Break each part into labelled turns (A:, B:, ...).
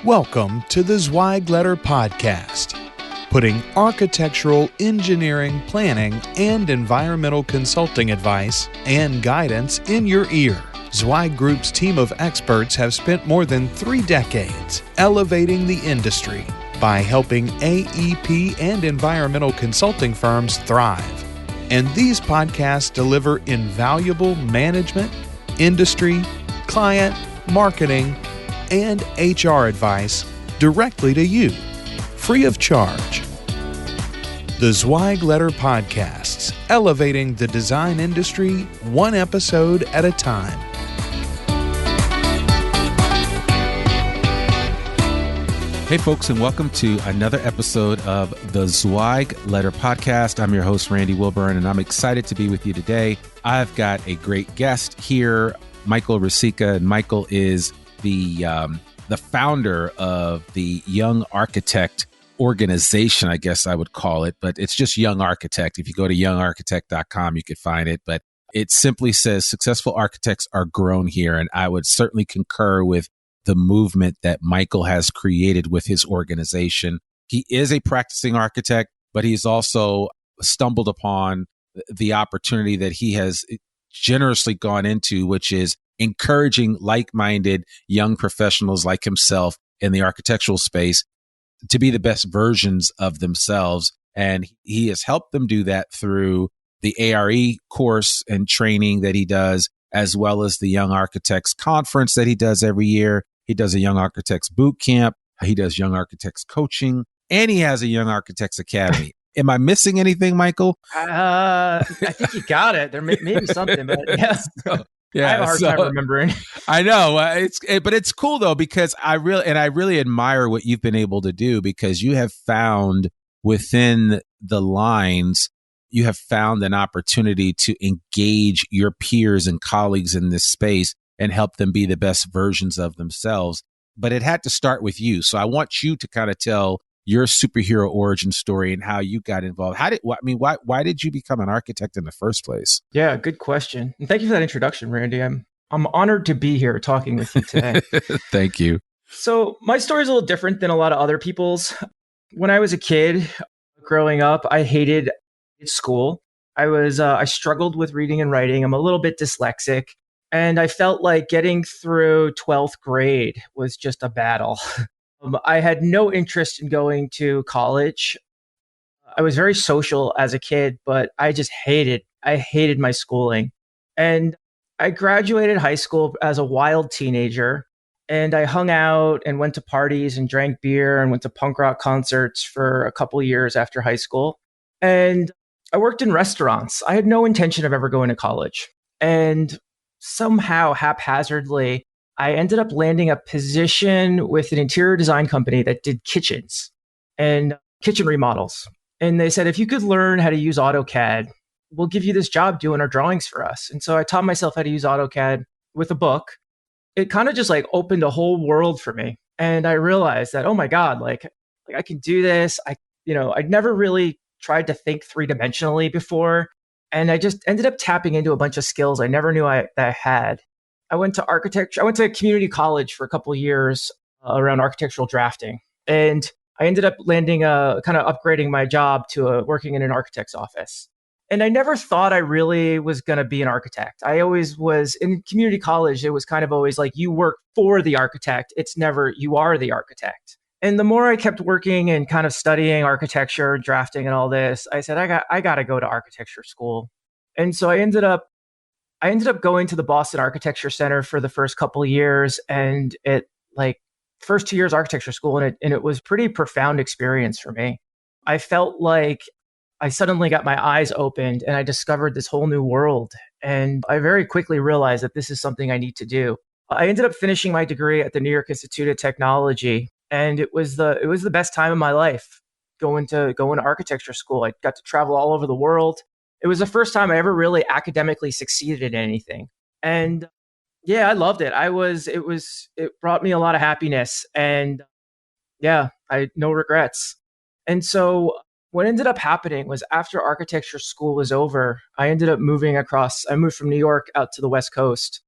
A: Welcome to the Zweig Letter podcast, putting architectural, engineering, planning, and environmental consulting advice and guidance in your ear. Zweig Group's team of experts have spent more than 3 decades elevating the industry by helping AEP and environmental consulting firms thrive. And these podcasts deliver invaluable management, industry, client, marketing, and HR advice directly to you, free of charge. The Zweig Letter podcasts, elevating the design industry one episode at a time.
B: Hey folks, and welcome to another episode of the Zweig Letter podcast. I'm your host, Randy Wilburn, and I'm excited to be with you today. I've got a great guest here, Michael Riscica, and Michael is the founder of the Young Architect organization, I guess I would call it, but it's just Young Architect. If you go to youngarchitect.com, you could find it, but it simply says successful architects are grown here, and I would certainly concur with the movement that Michael has created with his organization. He is a practicing architect, but he's also stumbled upon the opportunity that he has generously gone into, which is encouraging like-minded young professionals like himself in the architectural space to be the best versions of themselves. And he has helped them do that through the ARE course and training that he does, as well as the Young Architects Conference that he does every year. He does a Young Architects Bootcamp. He does Young Architects Coaching, and he has a Young Architects Academy. Am I missing anything, Michael?
C: I think you got it. There may be something, but yeah. I have a hard time remembering.
B: I know, but it's cool though, because I really admire what you've been able to do, because you have found within the lines, you have found an opportunity to engage your peers and colleagues in this space and help them be the best versions of themselves. But it had to start with you. So I want you to kind of tell your superhero origin story and how you got involved. Why did you become an architect in the first place?
C: Yeah, good question. And thank you for that introduction, Randy. I'm honored to be here talking with you today.
B: Thank you.
C: So my story is a little different than a lot of other people's. When I was a kid growing up, I hated school. I struggled with reading and writing. I'm a little bit dyslexic. And I felt like getting through 12th grade was just a battle. I had no interest in going to college. I was very social as a kid, but I hated my schooling. And I graduated high school as a wild teenager, and I hung out and went to parties and drank beer and went to punk rock concerts for a couple of years after high school. And I worked in restaurants. I had no intention of ever going to college. And somehow, haphazardly, I ended up landing a position with an interior design company that did kitchens and kitchen remodels. And they said, if you could learn how to use AutoCAD, we'll give you this job doing our drawings for us. And so I taught myself how to use AutoCAD with a book. It kind of just opened a whole world for me. And I realized that, oh my God, I can do this. I'd never really tried to think 3-dimensionally before. And I just ended up tapping into a bunch of skills I never knew that I had. I went to architecture. I went to community college for a couple of years around architectural drafting. And I ended up landing kind of upgrading my job to working in an architect's office. And I never thought I really was going to be an architect. I always was in community college. It was kind of always like you work for the architect. It's never you are the architect. And the more I kept working and kind of studying architecture and drafting and all this, I said, I got to go to architecture school. And so I ended up going to the Boston Architecture Center for the first couple of years, and first 2 years architecture school, and it was pretty profound experience for me. I felt like I suddenly got my eyes opened and I discovered this whole new world. And I very quickly realized that this is something I need to do. I ended up finishing my degree at the New York Institute of Technology, and it was the best time of my life going to architecture school. I got to travel all over the world. It was the first time I ever really academically succeeded in anything. And yeah, I loved it. It brought me a lot of happiness, and yeah, no regrets. And so what ended up happening was after architecture school was over, I ended up moving from New York out to the West Coast.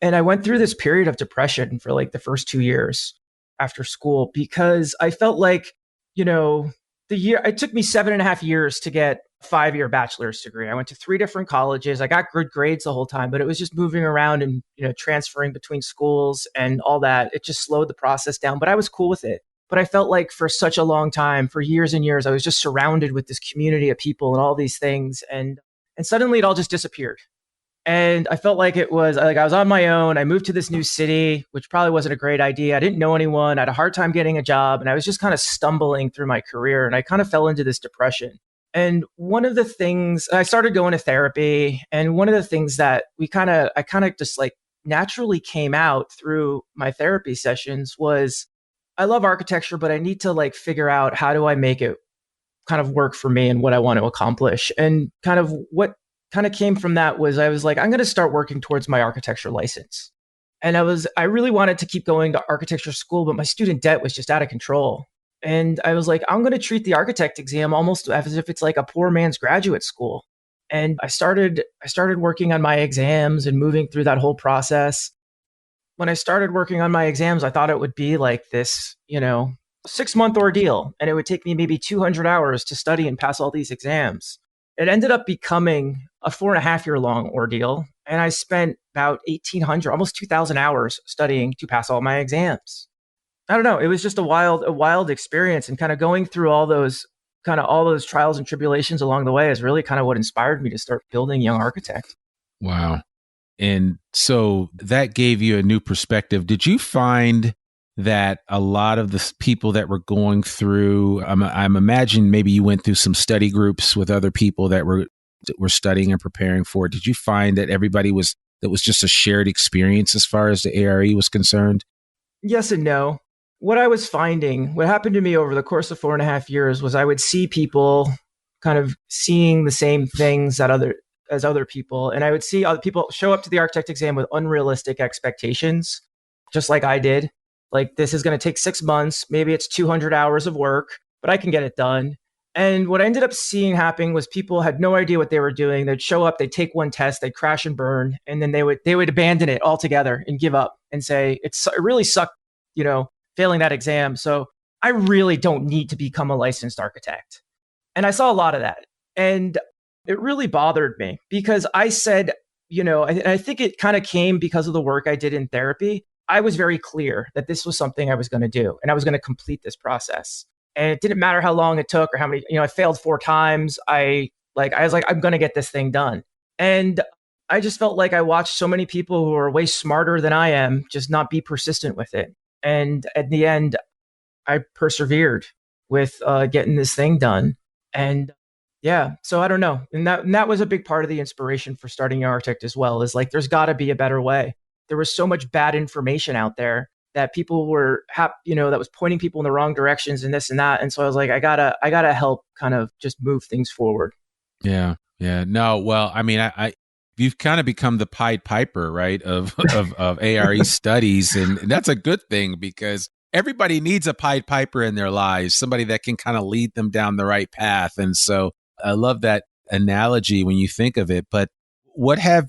C: And I went through this period of depression for the first 2 years. after school because I felt like, it took me 7.5 years to get a 5-year bachelor's degree. I went to 3 different colleges. I got good grades the whole time, but it was just moving around and, transferring between schools and all that. It just slowed the process down, but I was cool with it. But I felt like for such a long time, for years and years, I was just surrounded with this community of people and all these things. And suddenly it all just disappeared. And I felt like it was like I was on my own. I moved to this new city, which probably wasn't a great idea. I didn't know anyone. I had a hard time getting a job. And I was just kind of stumbling through my career. And I kind of fell into this depression. And one of the things, I started going to therapy. And one of the things that I kind of just like naturally came out through my therapy sessions was I love architecture, but I need to like figure out how do I make it kind of work for me and what I want to accomplish. And kind of what kind of came from that was I was like, I'm going to start working towards my architecture license. And I really wanted to keep going to architecture school, but my student debt was just out of control. And I was like, I'm going to treat the architect exam almost as if it's like a poor man's graduate school. And I started working on my exams and moving through that whole process. When I started working on my exams, I thought it would be like this, 6-month ordeal. And it would take me maybe 200 hours to study and pass all these exams. It ended up becoming a 4.5-year long ordeal. And I spent about 1,800, almost 2,000 hours studying to pass all my exams. I don't know. It was just a wild experience, and kind of going through all those trials and tribulations along the way is really kind of what inspired me to start building Young Architect.
B: Wow. And so that gave you a new perspective. Did you find that a lot of the people that were going through, I'm imagining maybe you went through some study groups with other people that were studying and preparing for it. Did you find that that was just a shared experience as far as the ARE was concerned? Yes
C: and no. What happened to me over the course of 4.5 years was I would see people kind of seeing the same things as other people. And I would see other people show up to the architect exam with unrealistic expectations, just like I did. Like, this is going to take 6 months. Maybe it's 200 hours of work, but I can get it done. And what I ended up seeing happening was people had no idea what they were doing. They'd show up, they'd take one test, they'd crash and burn, and then they would abandon it altogether and give up and say, it really sucked, failing that exam. So I really don't need to become a licensed architect. And I saw a lot of that. And it really bothered me because I said, I think it kind of came because of the work I did in therapy. I was very clear that this was something I was going to do and I was going to complete this process. And it didn't matter how long it took or how many, I failed 4 times. I was like, I'm going to get this thing done. And I just felt like I watched so many people who are way smarter than I am just not be persistent with it. And at the end, I persevered with getting this thing done. And yeah, so I don't know. And that was a big part of the inspiration for starting Young Architect as well, is like, there's got to be a better way. There was so much bad information out there that people were, that was pointing people in the wrong directions and this and that. And so I was like, I gotta help kind of just move things forward.
B: Yeah. Yeah. No, well, I mean, you've kind of become the Pied Piper, right, of ARE studies. And that's a good thing because everybody needs a Pied Piper in their lives, somebody that can kind of lead them down the right path. And so I love that analogy when you think of it. But what has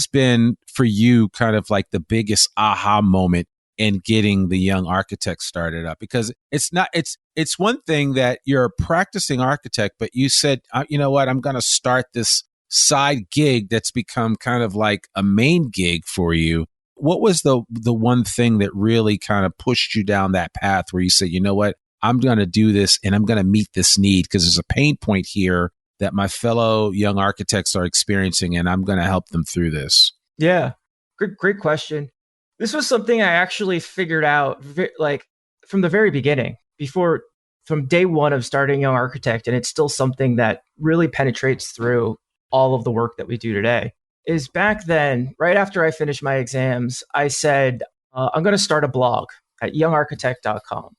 B: been for you kind of like the biggest aha moment in getting the Young Architect started up? Because it's one thing that you're a practicing architect, but you said, you know what, I'm going to start this side gig that's become kind of like a main gig for you. What was the one thing that really kind of pushed you down that path where you said, you know what, I'm going to do this and I'm going to meet this need because there's a pain point here that my fellow young architects are experiencing and I'm going to help them through this?
C: Yeah, great question. This was something I actually figured out like from the very beginning, from day one of starting Young Architect. And it's still something that really penetrates through all of the work that we do today. Is back then, right after I finished my exams, I said, I'm going to start a blog at youngarchitect.com.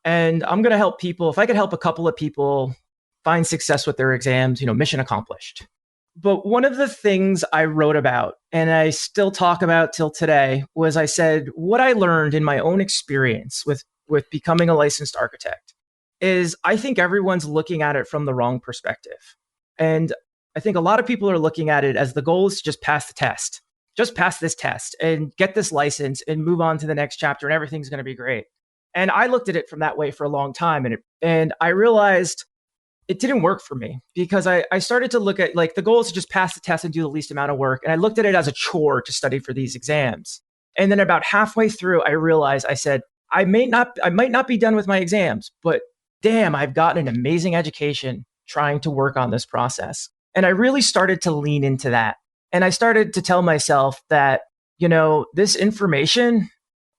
C: And I'm going to help people. If I could help a couple of people find success with their exams, mission accomplished. But one of the things I wrote about, and I still talk about till today, was I said, what I learned in my own experience with becoming a licensed architect is I think everyone's looking at it from the wrong perspective. And I think a lot of people are looking at it as the goal is to just pass the test, just pass this test and get this license and move on to the next chapter and everything's going to be great. And I looked at it from that way for a long time. And I realized it didn't work for me because I started to look at like the goal is to just pass the test and do the least amount of work. And I looked at it as a chore to study for these exams. And then about halfway through, I realized, I said, I might not be done with my exams, but damn, I've gotten an amazing education trying to work on this process. And I really started to lean into that. And I started to tell myself that, this information,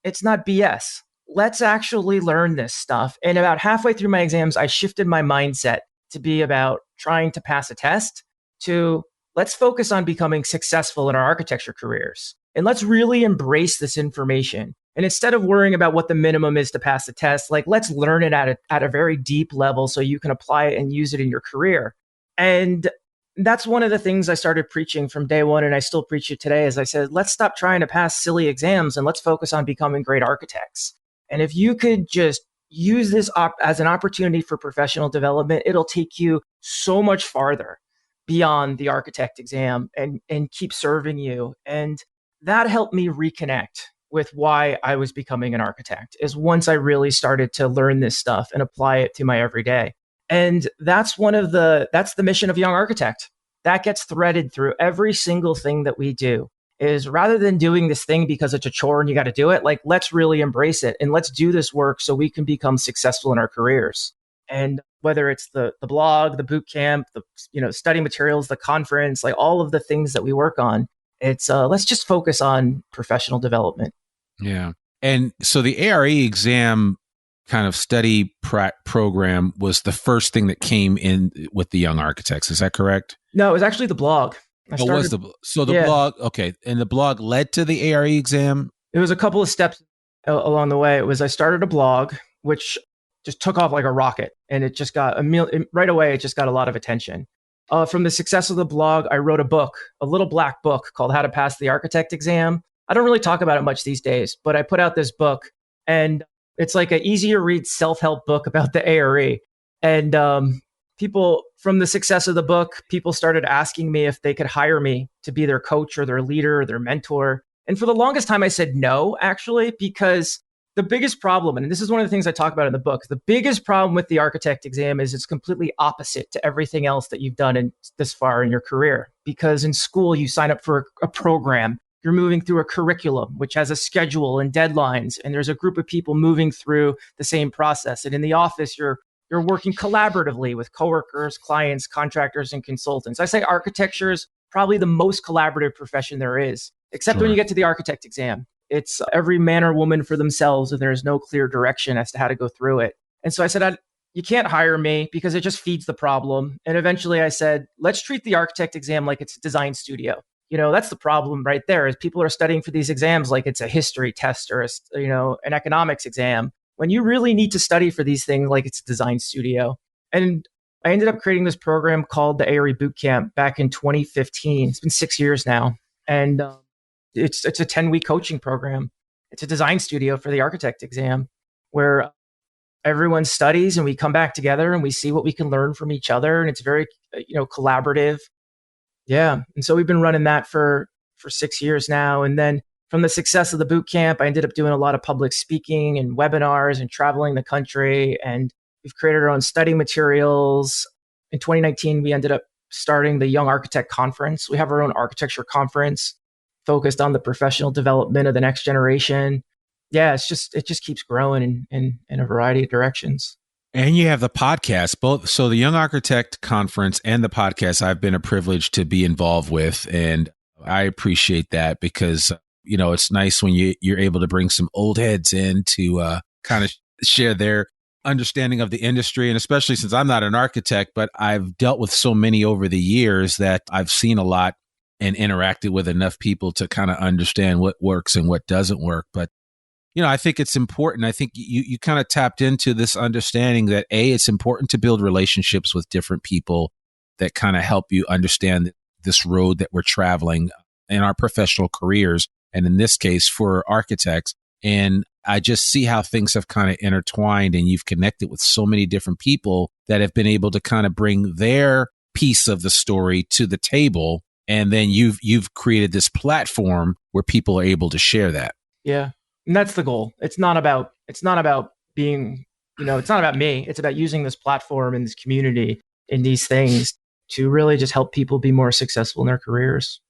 C: it's not BS. Let's actually learn this stuff. And about halfway through my exams, I shifted my mindset to be about trying to pass a test to let's focus on becoming successful in our architecture careers. And let's really embrace this information. And instead of worrying about what the minimum is to pass the test, like let's learn it at a very deep level so you can apply it and use it in your career. And that's one of the things I started preaching from day one, and I still preach it today, as I said, let's stop trying to pass silly exams and let's focus on becoming great architects. And if you could just use this as an opportunity for professional development, it'll take you so much farther beyond the architect exam and keep serving you. And that helped me reconnect with why I was becoming an architect, is once I really started to learn this stuff and apply it to my everyday. And that's the mission of Young Architect. That gets threaded through every single thing that we do, is rather than doing this thing because it's a chore and you got to do it, like let's really embrace it and let's do this work so we can become successful in our careers. And whether it's the blog, the bootcamp, the study materials, the conference, like all of the things that we work on, it's let's just focus on professional development.
B: Yeah. And so the ARE exam kind of study program was the first thing that came in with the Young Architects. Is that correct?
C: No, it was actually the blog.
B: Blog. Okay. And the blog led to the ARE exam?
C: It was a couple of steps along the way. I started a blog, which just took off like a rocket. And it just got right away, it just got a lot of attention. From the success of the blog, I wrote a little black book called How to Pass the Architect Exam. I don't really talk about it much these days, but I put out this book, and it's like an easy to read self-help book about the ARE. And people, from the success of the book, people started asking me if they could hire me to be their coach or their leader or their mentor. And for the longest time, I said no, actually, because the biggest problem, and this is one of the things I talk about in the book, the biggest problem with the architect exam is it's completely opposite to everything else that you've done this far in your career. Because in school, you sign up for a program. You're moving through a curriculum, which has a schedule and deadlines, and there's a group of people moving through the same process. And in the office, you're working collaboratively with coworkers, clients, contractors, and consultants. I say architecture is probably the most collaborative profession there is, except when you get to the architect exam. It's every man or woman for themselves, and there's no clear direction as to how to go through it. And so I said, you can't hire me because it just feeds the problem. And eventually I said, let's treat the architect exam like it's a design studio. That's the problem right there, is people are studying for these exams like it's a history test or an economics exam, when you really need to study for these things like it's a design studio. And I ended up creating this program called the ARE Bootcamp back in 2015. It's been 6 years now. And it's a 10-week coaching program. It's a design studio for the architect exam where everyone studies and we come back together and we see what we can learn from each other. And it's very, collaborative. Yeah. And so we've been running that for 6 years now. And then from the success of the boot camp, I ended up doing a lot of public speaking and webinars and traveling the country. And we've created our own study materials. In 2019, we ended up starting the Young Architect Conference. We have our own architecture conference focused on the professional development of the next generation. Yeah, it just keeps growing in a variety of directions.
B: And you have the podcast, both. So the Young Architect Conference and the podcast, I've been a privilege to be involved with. And I appreciate that because, it's nice when you're able to bring some old heads in to kind of share their understanding of the industry. And especially since I'm not an architect, but I've dealt with so many over the years that I've seen a lot and interacted with enough people to kind of understand what works and what doesn't work. But I think it's important. I think you kind of tapped into this understanding that it's important to build relationships with different people that kind of help you understand this road that we're traveling in our professional careers. And in this case, for architects. And I just see how things have kind of intertwined, and you've connected with so many different people that have been able to kind of bring their piece of the story to the table And then you've created this platform where people are able to share that.
C: Yeah. And that's the goal. It's not about being, it's not about me. It's about using this platform and this community and these things to really just help people be more successful in their careers.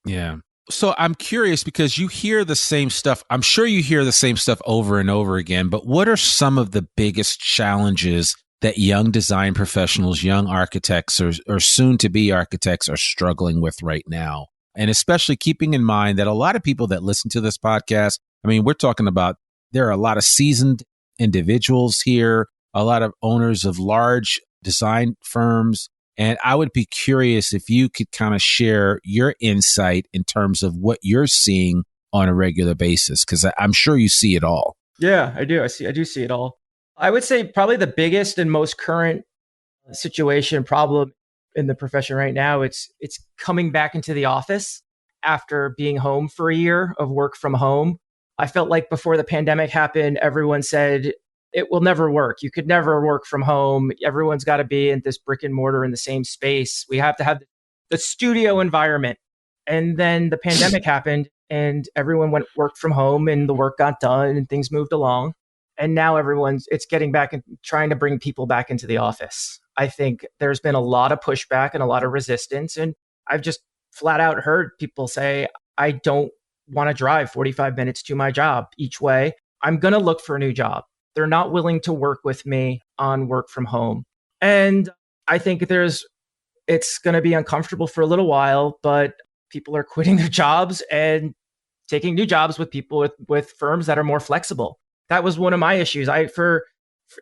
B: Yeah. So I'm curious because you hear the same stuff. I'm sure you hear the same stuff over and over again, but what are some of the biggest challenges that young design professionals, young architects, or soon to be architects are struggling with right now? And especially keeping in mind that a lot of people that listen to this podcast, I mean, we're talking about, there are a lot of seasoned individuals here, a lot of owners of large design firms. And I would be curious if you could kind of share your insight in terms of what you're seeing on a regular basis, because I'm sure you see it all.
C: Yeah, I do. I do see it all. I would say probably the biggest and most current situation problem in the profession right now, it's coming back into the office after being home for a year of work from home. I felt like before the pandemic happened, everyone said it will never work. You could never work from home. Everyone's got to be in this brick and mortar in the same space. We have to have the studio environment. And then the pandemic happened and everyone worked from home and the work got done and things moved along. And now it's getting back and trying to bring people back into the office. I think there's been a lot of pushback and a lot of resistance. And I've just flat out heard people say, I don't want to drive 45 minutes to my job each way. I'm going to look for a new job. They're not willing to work with me on work from home. And I think it's going to be uncomfortable for a little while, but people are quitting their jobs and taking new jobs with people with firms that are more flexible. That was one of my issues.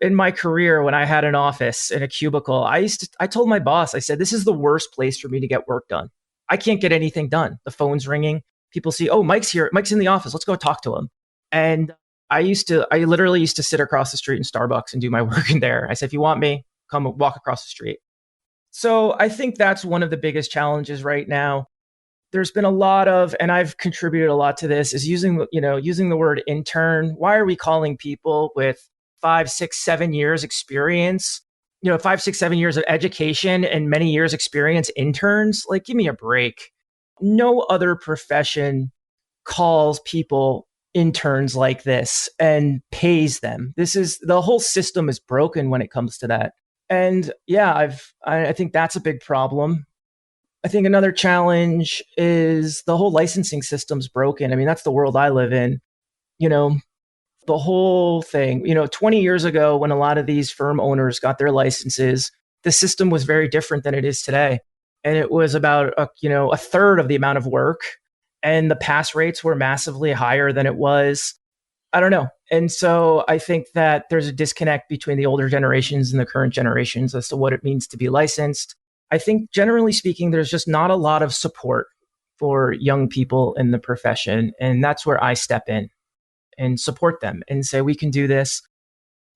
C: In my career, when I had an office in a cubicle, I told my boss, I said, this is the worst place for me to get work done. I can't get anything done. The phone's ringing. People see, oh, Mike's here. Mike's in the office. Let's go talk to him. And I literally used to sit across the street in Starbucks and do my work in there. I said, if you want me, come walk across the street. So I think that's one of the biggest challenges right now. There's been a lot of, and I've contributed a lot to this, is using the word intern. Why are we calling people with 5, 6, 7 years experience, 5, 6, 7 years of education and many years experience interns? Like, give me a break. No other profession calls people interns like this and pays them. The whole system is broken when it comes to that. And yeah, I think that's a big problem. I think another challenge is the whole licensing system's broken. I mean, that's the world I live in. The whole thing, 20 years ago, when a lot of these firm owners got their licenses, the system was very different than it is today. And it was about, a third of the amount of work. And the pass rates were massively higher than it was. I don't know. And so I think that there's a disconnect between the older generations and the current generations as to what it means to be licensed. I think generally speaking, there's just not a lot of support for young people in the profession. And that's where I step in and support them and say, we can do this.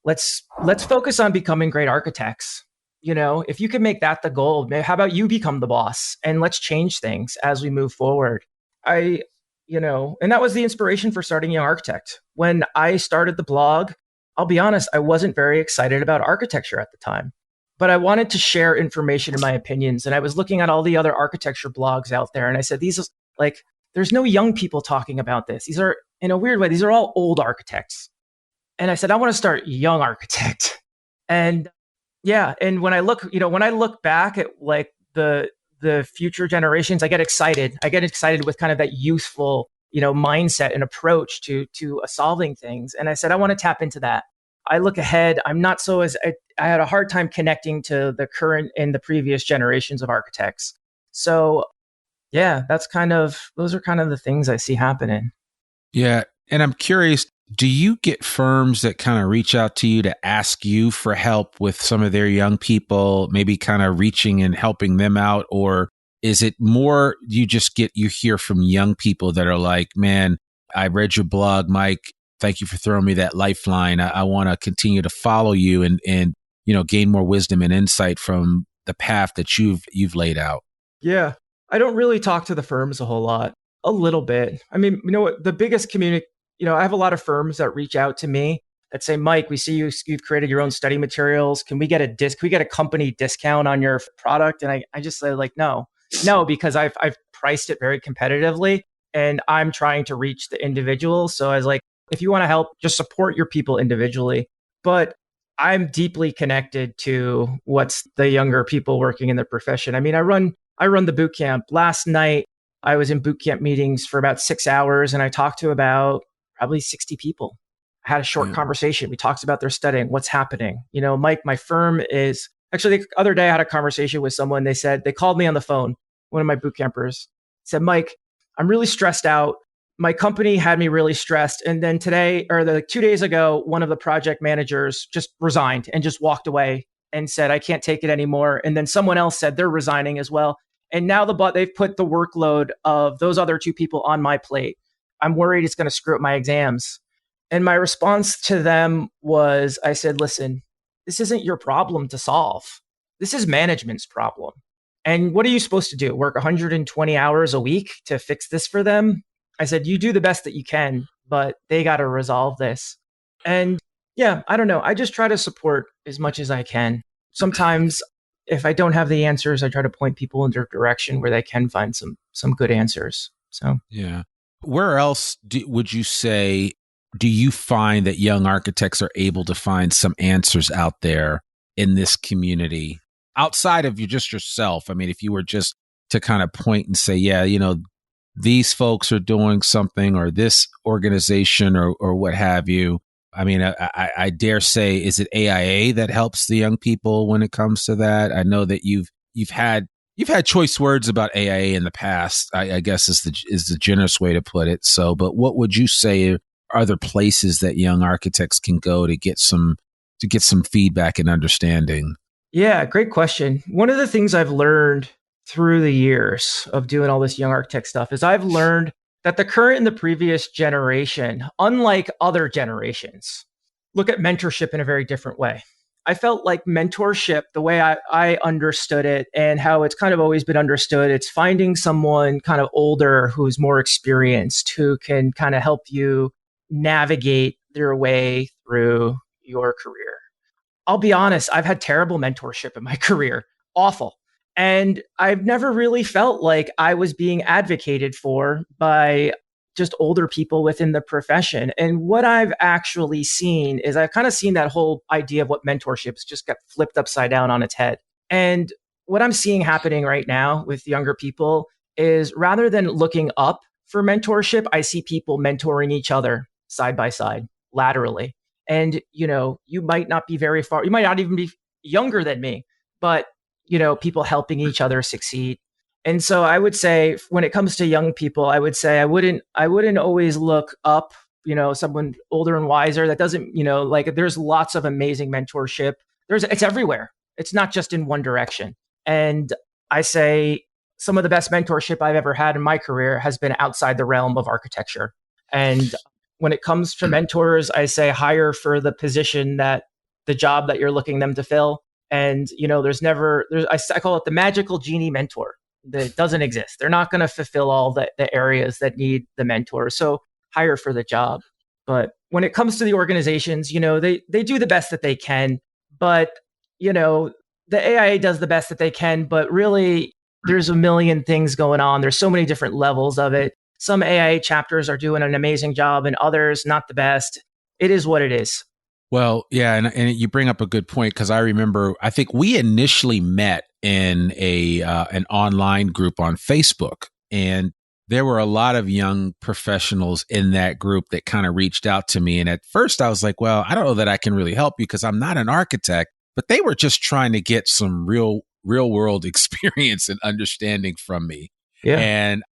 C: Let's focus on becoming great architects. If you can make that the goal, how about you become the boss and let's change things as we move forward. And that was the inspiration for starting Young Architect. When I started the blog, I'll be honest, I wasn't very excited about architecture at the time. But I wanted to share information and my opinions. And I was looking at all the other architecture blogs out there. And I said, there's no young people talking about this. These are, in a weird way, these are all old architects. And I said, I want to start Young Architect. And yeah, and when I look back at like the future generations, I get excited. I get excited with kind of that youthful, mindset and approach to solving things. And I said, I want to tap into that. I look ahead. I had a hard time connecting to the current and the previous generations of architects. So yeah, those are kind of the things I see happening.
B: Yeah. And I'm curious, do you get firms that kind of reach out to you to ask you for help with some of their young people, maybe kind of reaching and helping them out? Or is it more you hear from young people that are like, man, I read your blog, Mike. Thank you for throwing me that lifeline. I want to continue to follow you and gain more wisdom and insight from the path that you've laid out.
C: Yeah. I don't really talk to the firms a whole lot. A little bit. I mean, what the biggest community, I have a lot of firms that reach out to me that say, Mike, we see you've created your own study materials. Can we get a company discount on your product? And I just say, like, no, No, because I've priced it very competitively and I'm trying to reach the individual. So I was like, if you want to help, just support your people individually. But I'm deeply connected to what's the younger people working in the profession. I mean, I run the boot camp. Last night I was in boot camp meetings for about 6 hours and I talked to about probably 60 people. I had a short conversation. We talked about their studying, what's happening. Mike, my firm is actually the other day I had a conversation with someone. They called me on the phone, one of my boot campers said, Mike, I'm really stressed out. My company had me really stressed. And then today, or 2 days ago, one of the project managers just resigned and just walked away and said, I can't take it anymore. And then someone else said they're resigning as well. And now they've put the workload of those other two people on my plate. I'm worried it's going to screw up my exams. And my response to them was, I said, listen, this isn't your problem to solve. This is management's problem. And what are you supposed to do? Work 120 hours a week to fix this for them? I said, you do the best that you can, but they got to resolve this. And yeah, I don't know. I just try to support as much as I can. Sometimes if I don't have the answers, I try to point people in their direction where they can find some good answers. So
B: yeah. Where else would you say, do you find that young architects are able to find some answers out there in this community outside of just yourself? I mean, if you were just to kind of point and say, yeah, these folks are doing something, or this organization or what have you. I mean, I dare say, is it AIA that helps the young people when it comes to that? I know that you've had choice words about AIA in the past, I guess is the generous way to put it. So, but what would you say are there places that young architects can go to get some feedback and understanding?
C: Yeah, great question. One of the things I've learned through the years of doing all this young architect stuff is I've learned that the current and the previous generation, unlike other generations, look at mentorship in a very different way. I felt like mentorship, the way I understood it and how it's kind of always been understood, it's finding someone kind of older who's more experienced, who can kind of help you navigate their way through your career. I'll be honest, I've had terrible mentorship in my career, awful. And I've never really felt like I was being advocated for by just older people within the profession. And what I've actually seen is I've kind of seen that whole idea of what mentorship is just got flipped upside down on its head. And what I'm seeing happening right now with younger people is rather than looking up for mentorship, I see people mentoring each other side by side, laterally. And, you might not be very far, you might not even be younger than me, but, people helping each other succeed. And so I would say when it comes to young people, I would say I wouldn't always look up, someone older and wiser. That doesn't, there's lots of amazing mentorship. It's everywhere. It's not just in one direction. And I say some of the best mentorship I've ever had in my career has been outside the realm of architecture. And when it comes to mentors, I say hire for the position the job that you're looking them to fill. And, I call it the magical genie mentor that doesn't exist. They're not going to fulfill all the areas that need the mentor. So hire for the job. But when it comes to the organizations, they do the best that they can. But, the AIA does the best that they can. But really, there's a million things going on. There's so many different levels of it. Some AIA chapters are doing an amazing job and others not the best. It is what it is.
B: Well, yeah, and you bring up a good point, because I remember, I think we initially met in an online group on Facebook, and there were a lot of young professionals in that group that kind of reached out to me. And at first I was like, well, I don't know that I can really help you because I'm not an architect, but they were just trying to get some real world experience and understanding from me.
C: Yeah.
B: And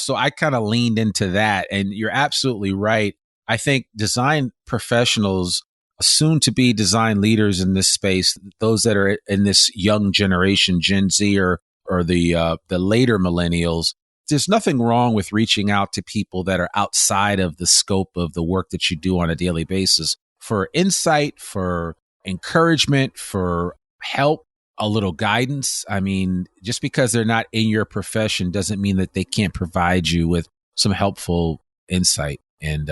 B: so I kind of leaned into that, and you're absolutely right. I think design professionals, soon to be design leaders in this space, those that are in this young generation, Gen Z or the later millennials, there's nothing wrong with reaching out to people that are outside of the scope of the work that you do on a daily basis for insight, for encouragement, for help, a little guidance. I mean, just because they're not in your profession doesn't mean that they can't provide you with some helpful insight and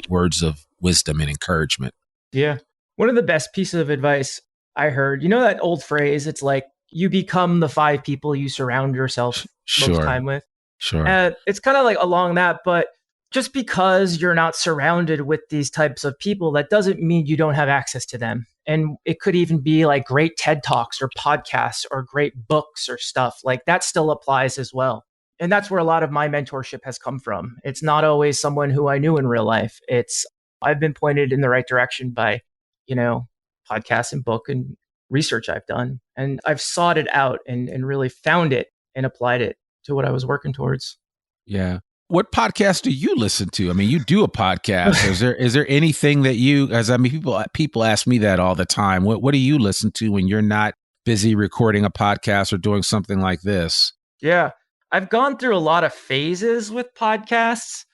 B: words of wisdom and encouragement.
C: Yeah. One of the best pieces of advice I heard, that old phrase, it's like, you become the 5 people you surround yourself most
B: Sure.
C: time with.
B: Sure.
C: It's kind of like along that, but just because you're not surrounded with these types of people, that doesn't mean you don't have access to them. And it could even be like great TED Talks or podcasts or great books or stuff like that still applies as well. And that's where a lot of my mentorship has come from. It's not always someone who I knew in real life. I've been pointed in the right direction by, podcasts and book and research I've done. And I've sought it out and really found it and applied it to what I was working towards.
B: Yeah. What podcast do you listen to? I mean, you do a podcast. Is there anything that people ask me that all the time. What do you listen to when you're not busy recording a podcast or doing something like this?
C: Yeah. I've gone through a lot of phases with podcasts.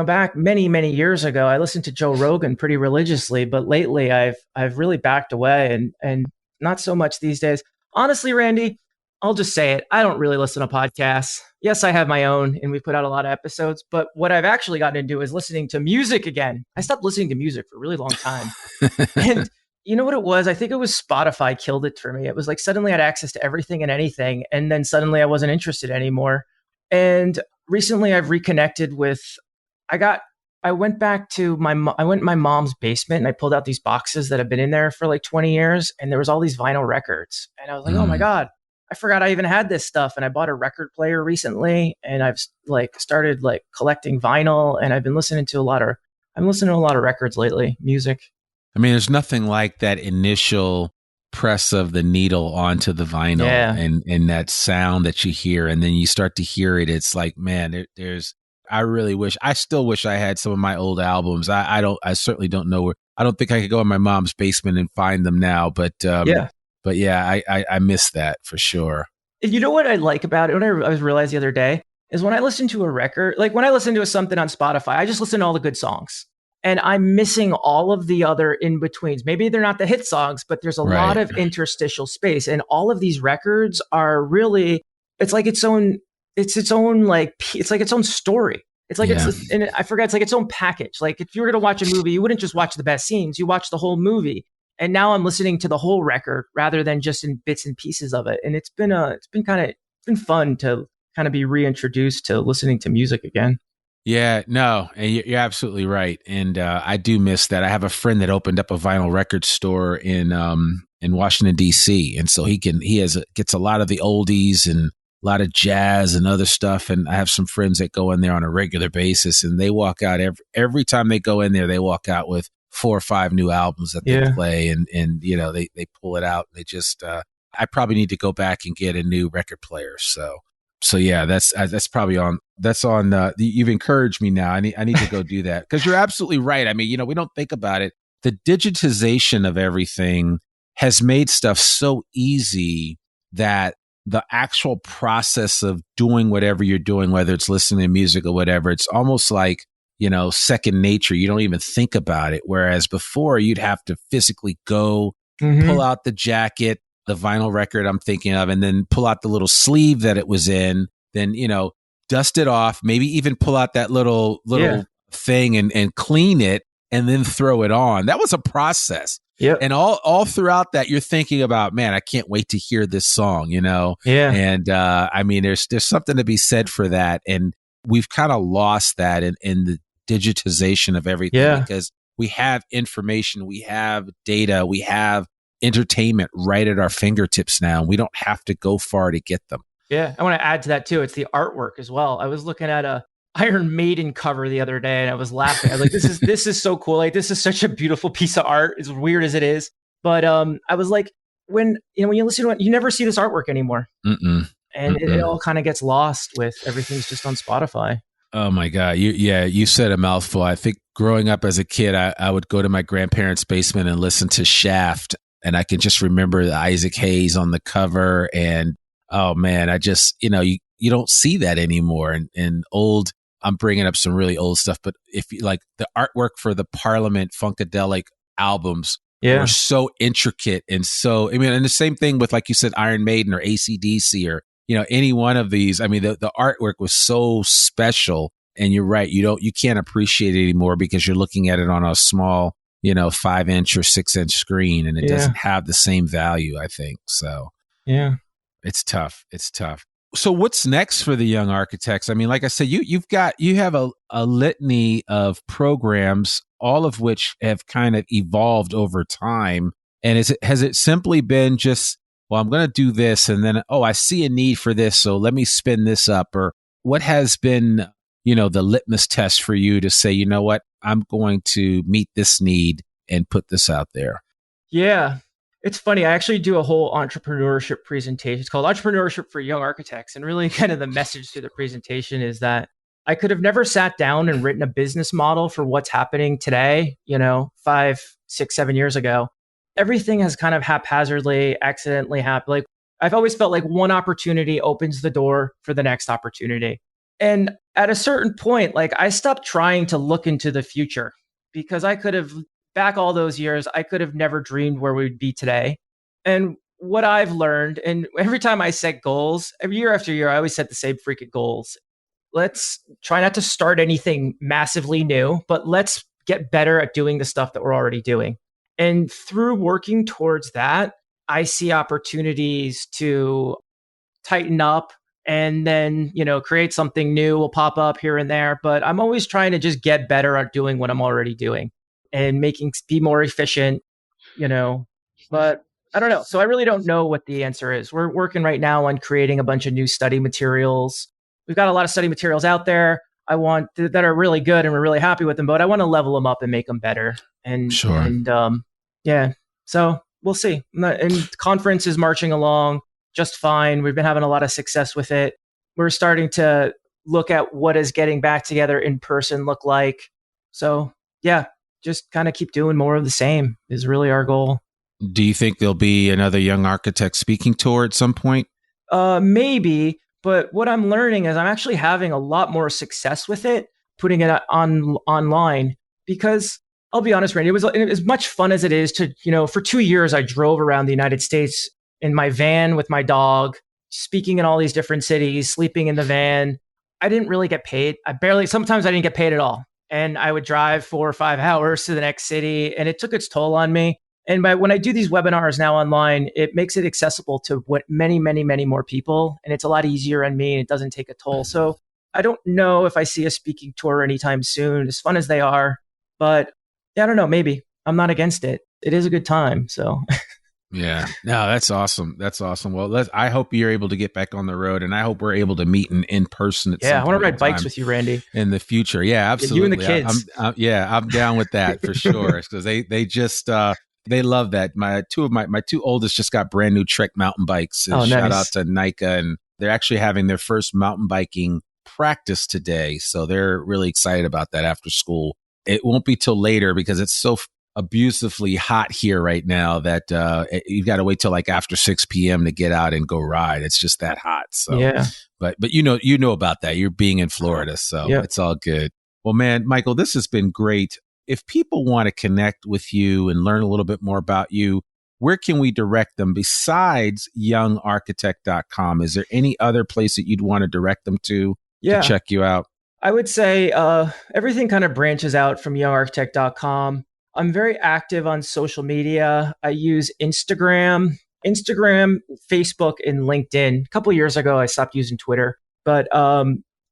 C: Back many, many years ago, I listened to Joe Rogan pretty religiously, but lately I've really backed away and not so much these days. Honestly, Randy, I'll just say it. I don't really listen to podcasts. Yes, I have my own and we put out a lot of episodes, but what I've actually gotten into is listening to music again. I stopped listening to music for a really long time. And you know what it was? I think it was Spotify killed it for me. It was like suddenly I had access to everything and anything. And then suddenly I wasn't interested anymore. And recently I've reconnected with, I went in my mom's basement and I pulled out these boxes that have been in there for like 20 years. And there was all these vinyl records. And I was like, oh my God, I forgot I even had this stuff. And I bought a record player recently and I've started collecting vinyl and I'm listening to a lot of records lately, music.
B: I mean, there's nothing like that initial press of the needle onto the vinyl and that sound that you hear. And then you start to hear it. It's like, man, I still wish I had some of my old albums. I certainly don't know where. I don't think I could go in my mom's basement and find them now, but I miss that for sure.
C: You know what I like about it? What I realized the other day is when I listen to a record, like when I listen to something on Spotify, I just listen to all the good songs. And I'm missing all of the other in-betweens. Maybe they're not the hit songs, but there's a lot of interstitial space. And all of these records are really, it's like its own story. It's like it's like its own package. Like if you were going to watch a movie, you wouldn't just watch the best scenes, you watch the whole movie. And now I'm listening to the whole record rather than just in bits and pieces of it. And it's been fun to kind of be reintroduced to listening to music again.
B: Yeah, no, and you're absolutely right. And I do miss that. I have a friend that opened up a vinyl record store in Washington, D.C. And so he gets a lot of the oldies and a lot of jazz and other stuff. And I have some friends that go in there on a regular basis and they walk out every time they go in there, they walk out with 4 or 5 new albums that they play and they pull it out. They just, I probably need to go back and get a new record player. So yeah, that's probably on. You've encouraged me now. I need to go do that because you're absolutely right. I mean, we don't think about it. The digitization of everything has made stuff so easy that the actual process of doing whatever you're doing, whether it's listening to music or whatever, it's almost like second nature. You don't even think about it. Whereas before, you'd have to physically go pull out the jacket, the vinyl record I'm thinking of, and then pull out the little sleeve that it was in, then, dust it off, maybe even pull out that little thing and clean it and then throw it on. That was a process.
C: Yeah.
B: And all throughout that, you're thinking about, man, I can't wait to hear this song,
C: Yeah.
B: And I mean, there's something to be said for that. And we've kind of lost that in the digitization of everything because we have information, we have data, we have entertainment right at our fingertips now. We don't have to go far to get them.
C: Yeah. I want to add to that too. It's the artwork as well. I was looking at a Iron Maiden cover the other day and I was laughing. I was like, this is so cool. Like, this is such a beautiful piece of art, as weird as it is. But I was like, when you listen to it, you never see this artwork anymore. And it all kind of gets lost with everything's just on Spotify.
B: Oh my God. You said a mouthful. I think growing up as a kid, I would go to my grandparents' basement and listen to Shaft. And I can just remember the Isaac Hayes on the cover. And oh man, I just, you don't see that anymore. And old, I'm bringing up some really old stuff, but if you like the artwork for the Parliament Funkadelic albums were so intricate and so, and the same thing with, like you said, Iron Maiden or AC/DC or, any one of these. I mean, the artwork was so special, and you're right. You can't appreciate it anymore because you're looking at it on a small, 5-inch or 6-inch screen, and it doesn't have the same value, I think. So
C: Yeah.
B: It's tough. It's tough. So what's next for the young architects? I mean, like I said, you have a litany of programs, all of which have kind of evolved over time. And has it simply been just, well, I'm going to do this, and then, oh, I see a need for this, so let me spin this up? Or what has been, the litmus test for you to say, you know what, I'm going to meet this need and put this out there?
C: Yeah. It's funny. I actually do a whole entrepreneurship presentation. It's called Entrepreneurship for Young Architects. And really kind of the message through the presentation is that I could have never sat down and written a business model for what's happening today, 5, 6, 7 years ago. Everything has kind of haphazardly, accidentally happened. Like I've always felt like one opportunity opens the door for the next opportunity. And at a certain point, like I stopped trying to look into the future because I could have back all those years, I could have never dreamed where we'd be today. And what I've learned, and every time I set goals, every year after year, I always set the same freaking goals. Let's try not to start anything massively new, but let's get better at doing the stuff that we're already doing. And through working towards that, I see opportunities to tighten up and then, create something new will pop up here and there. But I'm always trying to just get better at doing what I'm already doing and be more efficient, but I don't know. So I really don't know what the answer is. We're working right now on creating a bunch of new study materials. We've got a lot of study materials out there. That are really good and we're really happy with them, but I want to level them up and make them better. And,
B: sure.
C: And, yeah, so we'll see. And conference is marching along just fine. We've been having a lot of success with it. We're starting to look at what does getting back together in person look like. So yeah, just kind of keep doing more of the same is really our goal.
B: Do you think there'll be another young architect speaking tour at some point?
C: Maybe, but what I'm learning is I'm actually having a lot more success with it, putting it online, because I'll be honest, Randy, it was as much fun as it is to, for 2 years, I drove around the United States in my van with my dog, speaking in all these different cities, sleeping in the van. I didn't really get paid. Sometimes I didn't get paid at all. And I would drive 4 or 5 hours to the next city, and it took its toll on me. And when I do these webinars now online, it makes it accessible to many, many, many more people. And it's a lot easier on me, and it doesn't take a toll. So I don't know if I see a speaking tour anytime soon, as fun as they are. But yeah, I don't know, maybe. I'm not against it. It is a good time. So
B: yeah, no, that's awesome. That's awesome. Well, I hope you're able to get back on the road, and I hope we're able to meet in person at some point.
C: Yeah, I want to ride bikes with you, Randy,
B: in the future. Yeah, absolutely.
C: You and the kids.
B: I'm down with that for sure, because they just they love that. My two oldest just got brand new Trek mountain bikes. And shout out to Nika, and they're actually having their first mountain biking practice today, so they're really excited about that after school. It won't be till later because it's so abusively hot here right now that you've got to wait till like after 6 p.m. to get out and go ride. It's just that hot. So
C: yeah,
B: but you know about that. You're being in Florida, so It's all good. Well, man, Michael, this has been great. If people want to connect with you and learn a little bit more about you, where can we direct them besides youngarchitect.com? Is there any other place that you'd want to direct them to check you out?
C: I would say everything kind of branches out from youngarchitect.com. I'm very active on social media. I use Instagram, Facebook, and LinkedIn. A couple of years ago, I stopped using Twitter, but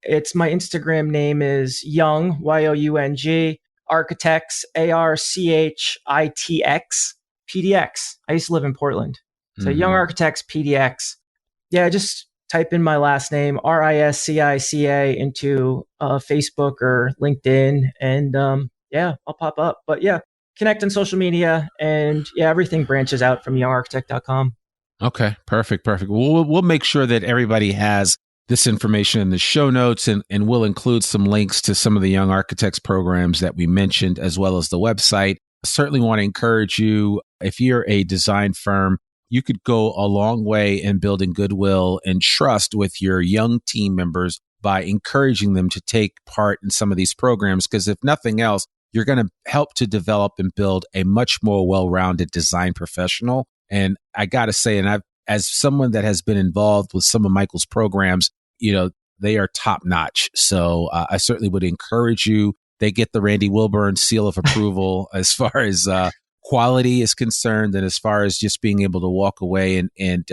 C: it's my Instagram name is Young, Young, Architects, Architix, PDX. I used to live in Portland. So Young Architects, PDX. Yeah, just type in my last name, Riscica, into Facebook or LinkedIn, and I'll pop up. But yeah, connect on social media, and everything branches out from youngarchitect.com.
B: Okay, perfect. We'll make sure that everybody has this information in the show notes, and we'll include some links to some of the Young Architects programs that we mentioned, as well as the website. I certainly want to encourage you, if you're a design firm, you could go a long way in building goodwill and trust with your young team members by encouraging them to take part in some of these programs, because if nothing else, you're going to help to develop and build a much more well-rounded design professional. And I got to say, and as someone that has been involved with some of Michael's programs, they are top notch. So I certainly would encourage you. They get the Randy Wilburn seal of approval as far as quality is concerned, and as far as just being able to walk away and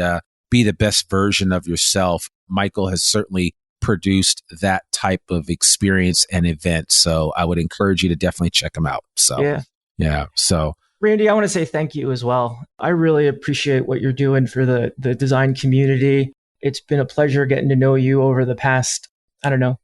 B: be the best version of yourself. Michael has certainly produced that type of experience and event. So I would encourage you to definitely check him out. So, yeah. So,
C: Randy, I want to say thank you as well. I really appreciate what you're doing for the design community. It's been a pleasure getting to know you over the past,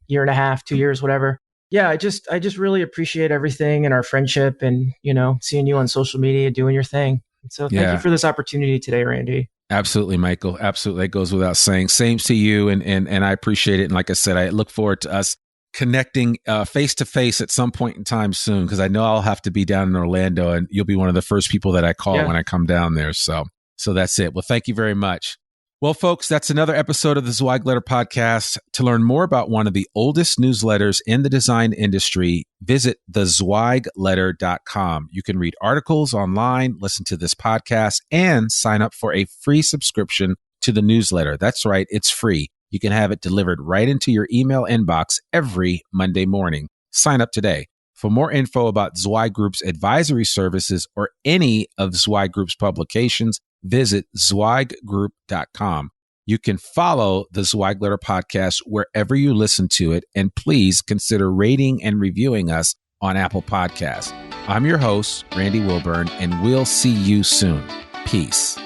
C: year and a half, 2 years, whatever. Yeah, I just really appreciate everything and our friendship and, seeing you on social media doing your thing. And so thank you for this opportunity today, Randy.
B: Absolutely, Michael. Absolutely. That goes without saying. Same to you. And I appreciate it. And like I said, I look forward to us connecting face to face at some point in time soon, because I know I'll have to be down in Orlando and you'll be one of the first people that I call when I come down there. So that's it. Well, thank you very much. Well, folks, that's another episode of the Zweig Letter podcast. To learn more about one of the oldest newsletters in the design industry, visit thezweigletter.com. You can read articles online, listen to this podcast, and sign up for a free subscription to the newsletter. That's right, it's free. You can have it delivered right into your email inbox every Monday morning. Sign up today. For more info about Zweig Group's advisory services or any of Zweig Group's publications, visit zweiggroup.com. You can follow the Zweig Letter podcast wherever you listen to it, and please consider rating and reviewing us on Apple Podcasts. I'm your host, Randy Wilburn, and we'll see you soon. Peace.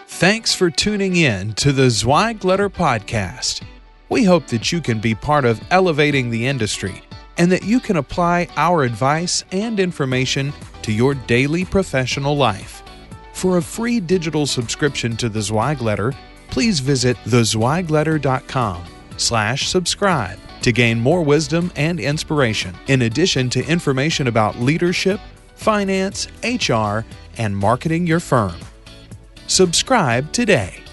A: Thanks for tuning in to the Zweig Letter podcast. We hope that you can be part of elevating the industry and that you can apply our advice and information to your daily professional life. For a free digital subscription to the Zweig Letter, please visit thezweigletter.com/subscribe to gain more wisdom and inspiration, in addition to information about leadership, finance, HR, and marketing your firm. Subscribe today.